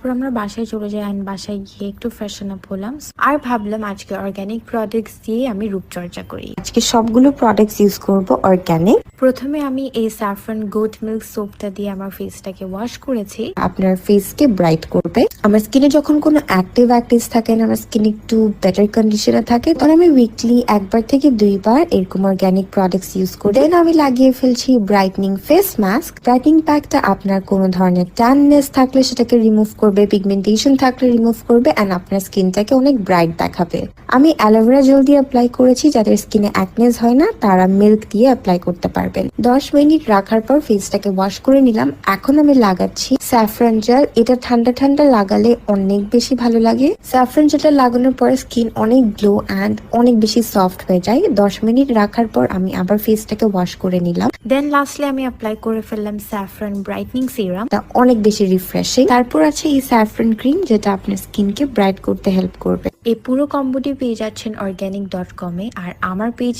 তারপর আমরা বাসায় চলে যাই অ্যান্ড বাসায় গিয়ে একটু ফ্রেশন আপ হলাম আর ভাবলাম আজকে অর্গানিক প্রোডাক্টস দিয়ে আমি রূপচর্চা করি। আজকে সবগুলো প্রোডাক্টস ইউজ করব অর্গানিক। প্রথমে আমি এই স্যাফরন গোট মিল্ক সোপটা দিয়ে আমার ফেসটাকে ওয়াশ করেছি। আপনার ফেসকে ব্রাইট করবে। আমার স্কিনে যখন কোনো অ্যাক্টিভ থাকে না, আমার স্কিন একটু বেটার কন্ডিশনে থাকে, তখন আমি উইকলি 1 থেকে 2 এরকম অর্গানিক প্রোডাক্টস ইউজ করি। দেন আমি লাগিয়ে ফেলছি ব্রাইটনিং ফেস মাস্ক। ব্রাইটনিং প্যাকটা আপনার কোনো ধরনের ট্যাননেস থাকলে সেটাকে রিমুভ করবে, পিগমেন্টেশন থাকলে রিমুভ করবে এন্ড আপনার স্কিনটাকে অনেক ব্রাইট দেখাবে। আমি অ্যালোভেরা জেল দিয়ে অ্যাপ্লাই করেছি। যাদের স্কিনে অ্যাকনেস হয় না তারা মিল্ক দিয়ে অ্যাপ্লাই করতে পারবেন। 10 মিনিট রাখার পর ফেসটাকে ওয়াশ করে নিলাম। এখন আমি লাগাচ্ছি স্যাফরন জেল। এটা ঠান্ডা ঠান্ডা লাগালে অনেক বেশি ভালো লাগে। স্যাফরন জেলটা লাগানোর পর স্কিন অনেক গ্লো অ্যান্ড অনেক বেশি সফট হয়ে যায়। 10 মিনিট রাখার পর আমি আবার ফেসটাকে ওয়াশ করে নিলাম। দেন লাস্টলি আমি অ্যাপ্লাই করে ফেললাম স্যাফরন ব্রাইটনিং সিরাম। এটা অনেক বেশি রিফ্রেশিং। তারপর আছে এই স্যাফরন ক্রিম, যেটা আপনার স্কিনকে ব্রাইট করতে হেল্প করবে। এই পুরো কম্বোটি পেয়ে যাচ্ছেন organic.com-এ। আর আমার পেজ